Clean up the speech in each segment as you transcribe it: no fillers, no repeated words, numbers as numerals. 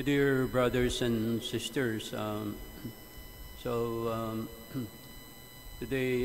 My dear brothers and sisters, today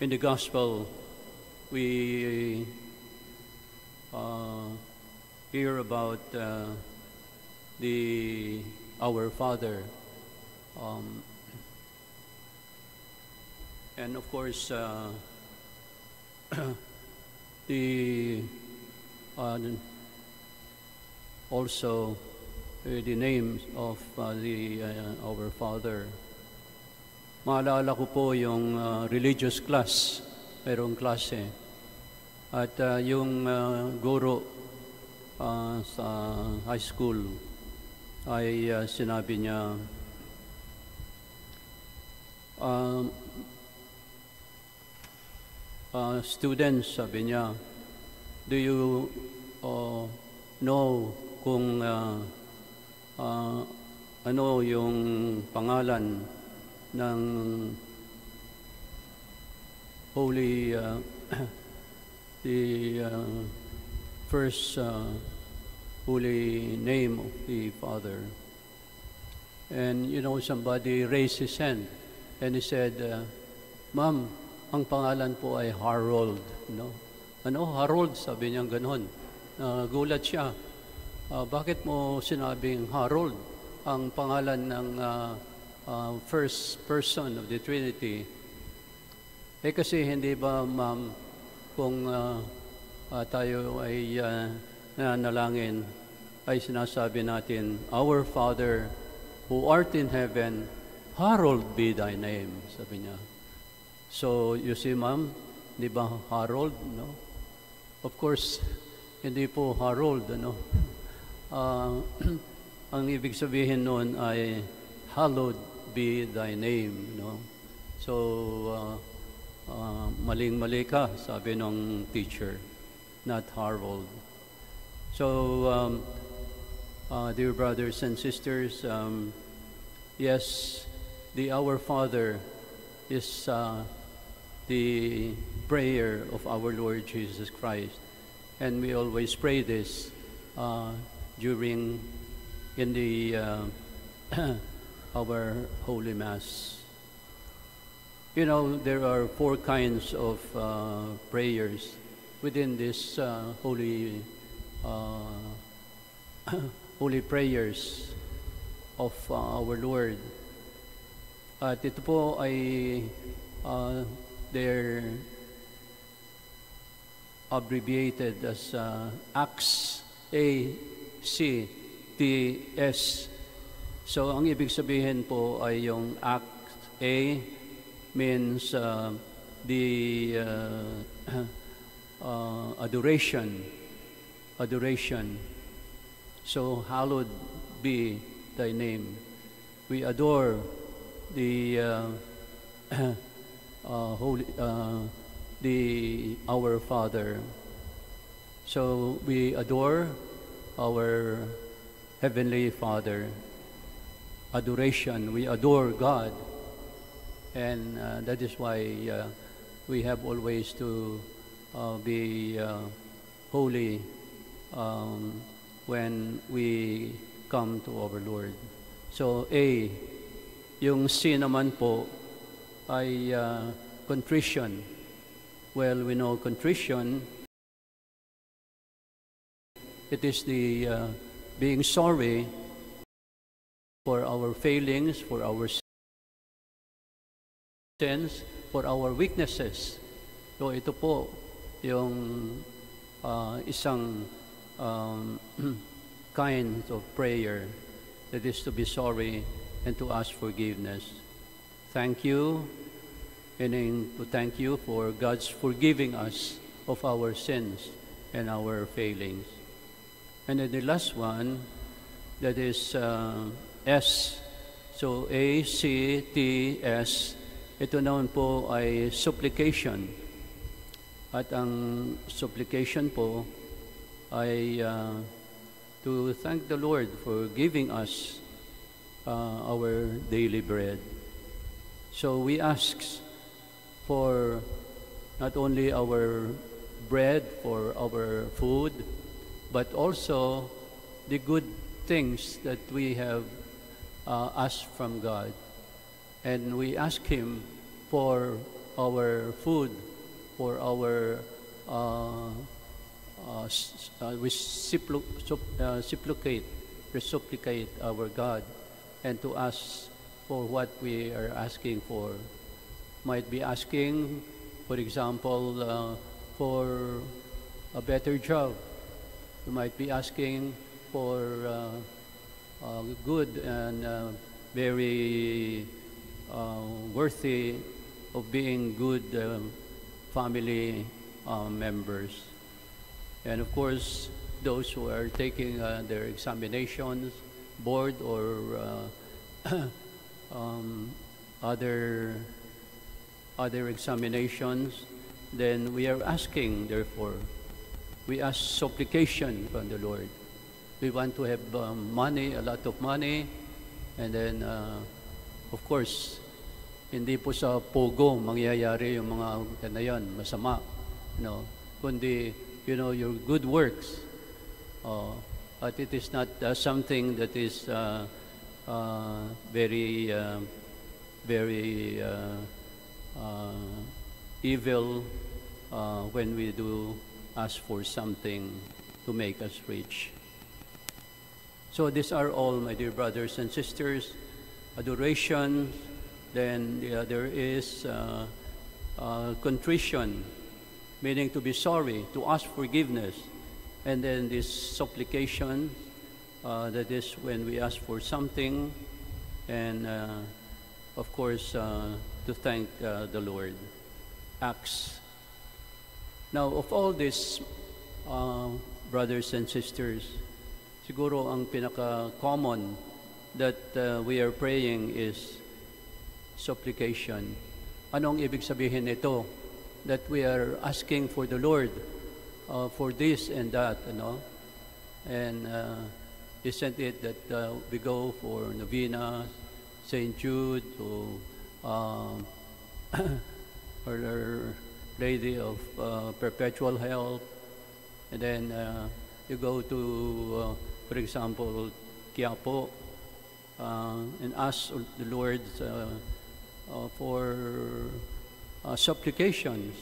in the gospel we hear about our Father, and of course the also the names of our Father. Maalala ko po yung religious class, mayroong klase. At yung guro sa high school ay sinabi niya, students, sabi niya, do you know kung ano yung pangalan ng holy first holy name of the Father? And somebody raised his hand and he said, Ma'am, ang pangalan po ay Harold. Ano, Harold? Sabi niya ganon. Gulat siya. Bakit mo sinabing Harold, ang pangalan ng first person of the Trinity? Kasi hindi ba, ma'am, kung tayo ay nanalangin, ay sinasabi natin, Our Father, who art in heaven, hallowed be thy name, sabi niya. So, you see, ma'am, di ba Harold, no? Of course, hindi po Harold, ang ibig sabihin noon ay hallowed be thy name, So maling-mali ka, sabi ng teacher, not Harold. So dear brothers and sisters, yes, the Our Father is the prayer of our Lord Jesus Christ, and we always pray this during in the our Holy Mass. There are 4 kinds of prayers within this holy holy prayers of our Lord. At ito po ay they're abbreviated as ACTS. So, ang ibig sabihin po ay yung Act A means the adoration. So, hallowed be thy name. We adore the our Father. So we adore our Heavenly Father. Adoration, we adore God, and that is why we have always to be holy when we come to our Lord. So A, yung C naman po ay contrition. Well, we know contrition, it is the being sorry for our failings, for our sins, for our weaknesses. So ito po yung isang kind of prayer, that is to be sorry and to ask forgiveness. Thank you, meaning to thank you for God's forgiving us of our sins and our failings. And then the last one, that is S. So ACTS, ito naman po ay supplication. At ang supplication po ay to thank the Lord for giving us our daily bread. So we ask for not only our bread, for our food, but also the good things that we have asked from God. And we ask Him for our food, for our reciprocate our God, and to ask for what we are asking for. Might be asking, for example, for a better job. You might be asking for good and very worthy of being good family members. And of course, those who are taking their examinations, board or other examinations, then we are asking, therefore, we ask supplication from the Lord. We want to have money, a lot of money, and then, of course, hindi po sa pogo mangyayari yung mga na yan, masama, kundi, your good works. But it is not something that is very evil when we do ask for something to make us rich. So these are all, my dear brothers and sisters, adoration. Then there is contrition, meaning to be sorry, to ask forgiveness. And then this supplication, that is when we ask for something, and of course to thank the Lord. Acts. Now, of all these brothers and sisters, siguro ang pinaka-common that we are praying is supplication. Anong ibig sabihin nito? That we are asking for the Lord for this and that, And isn't it that we go for novena, St. Jude, to Our Lady of Perpetual Help, and then you go to, for example, Quiapo, and ask the Lord for supplications.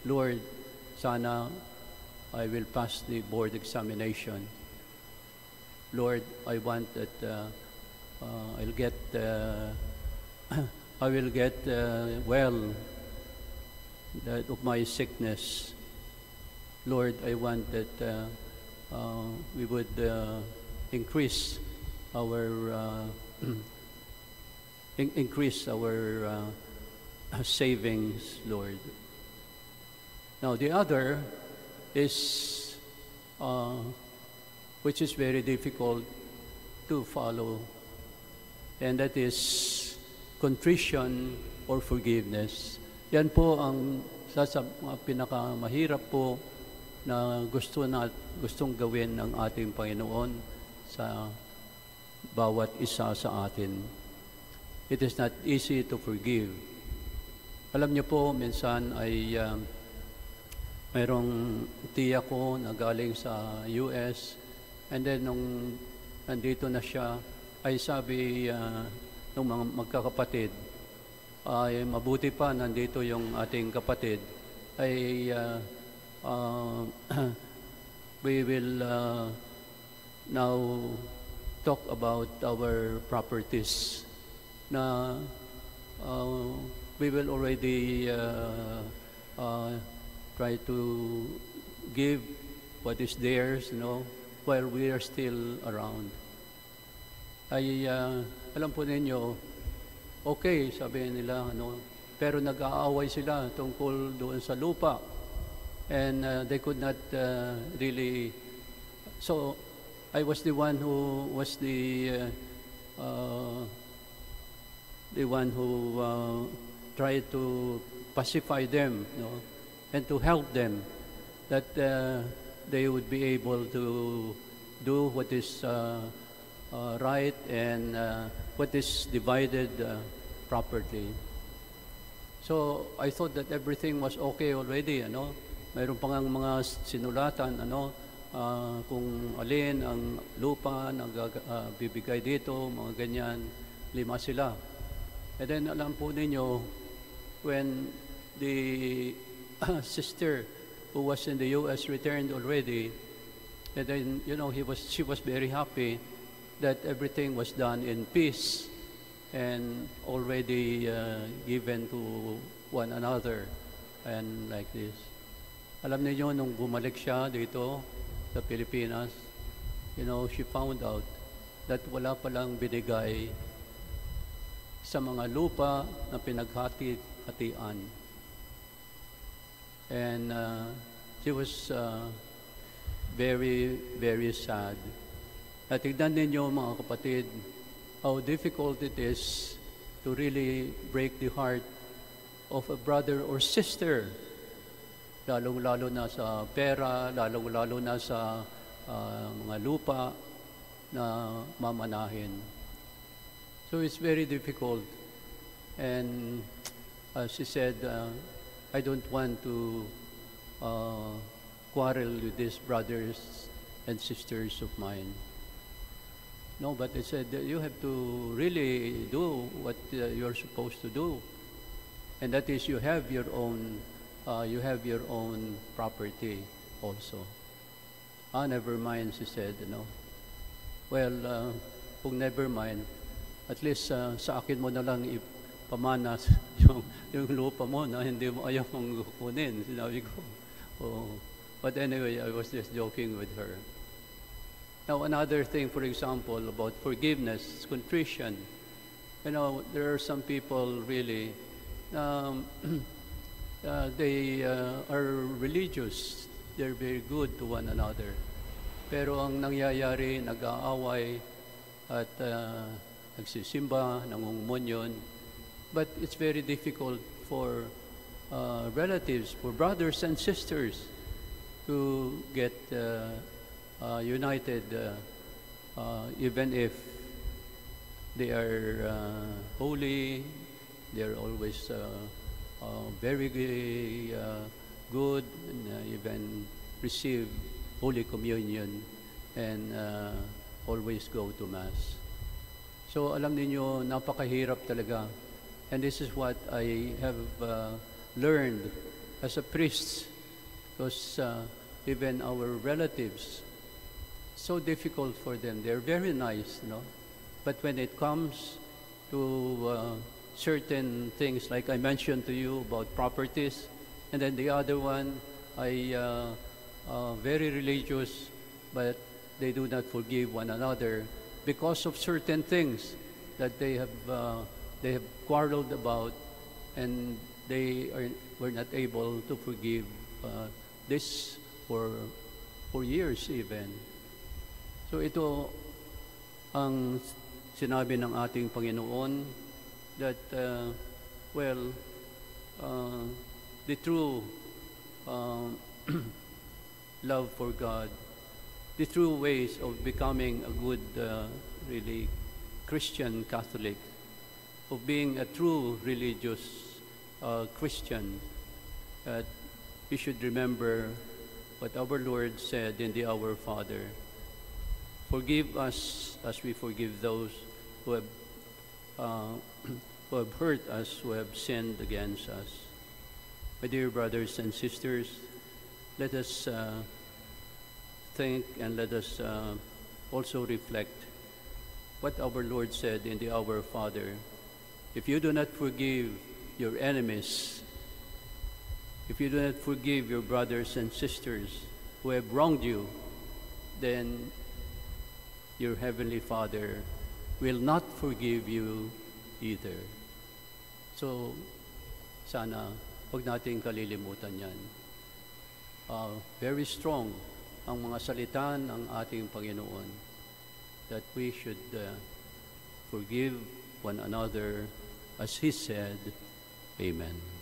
Lord, sana I will pass the board examination. Lord, I want that I will get well of my sickness. Lord, I want that we would increase our savings, Lord. Now the other is, which is very difficult to follow, and that is contrition or forgiveness. Yan po ang pinakamahirap po na gustong gawin ng ating Panginoon sa bawat isa sa atin. It is not easy to forgive. Alam niyo po, minsan ay mayroong tiya ko na galing sa US, and then nung nandito na siya, ay sabi ng mga magkakapatid, ay mabuti pa nandito yung ating kapatid, ay we will now talk about our properties na we will already try to give what is theirs, while we are still around. Ay alam po ninyo, okay, sabi nila, pero nag-aaway sila tungkol doon sa lupa, and they could not really. So I was the one who was the one who tried to pacify them, and to help them, that they would be able to do what is right and what is divided properly. So I thought that everything was okay already, mayroon pang mga sinulatan, kung alin ang lupa na bibigay dito, mga ganyan, 5 sila. And then alam po ninyo, when the sister who was in the U.S. returned already, and then, she was very happy that everything was done in peace and already given to one another and like this. Alam niyo nung bumalik siya dito sa Pilipinas, she found out that wala palang binigay sa mga lupa na pinaghati-hatian. And she was very, very sad. At tignan ninyo mga kapatid, how difficult it is to really break the heart of a brother or sister, lalong-lalo na sa pera, lalong-lalo na sa mga lupa na mamanahin. So it's very difficult. And she said, I don't want to quarrel with these brothers and sisters of mine. No, but I said, you have to really do what you're supposed to do. And that is, you have your own property also. Never mind, she said, Well, kung never mind, at least sa akin mo na lang ipamanas yung lupa mo na hindi mo ayaw mong kunin, sinabi ko. Oh. But anyway, I was just joking with her. Now, another thing, for example, about forgiveness, contrition. There are some people really, they are religious. They're very good to one another. Pero ang nangyayari, nag-aaway at nagsisimba, nangungumunyon. But it's very difficult for relatives, for brothers and sisters to get united, even if they are holy, they are always very good, and even receive Holy Communion and always go to Mass. So alam niyo, napakahirap talaga. And this is what I have learned as a priest, because even our relatives, so difficult for them. They're very nice, But when it comes to certain things, like I mentioned to you about properties, and then the other one, very religious, but they do not forgive one another because of certain things that they have quarreled about, and were not able to forgive this for years even. So ito ang sinabi ng ating Panginoon, that the true love for God, the true ways of becoming a good really Christian Catholic, of being a true religious Christian, we should remember what our Lord said in the Our Father. Forgive us as we forgive those who have hurt us, who have sinned against us. My dear brothers and sisters, let us think, and let us also reflect what our Lord said in the Our Father. If you do not forgive your enemies, if you do not forgive your brothers and sisters who have wronged you, then your Heavenly Father will not forgive you either. So, sana huwag nating kalilimutan yan. Very strong ang mga salita ng ating Panginoon, that we should forgive one another as He said. Amen.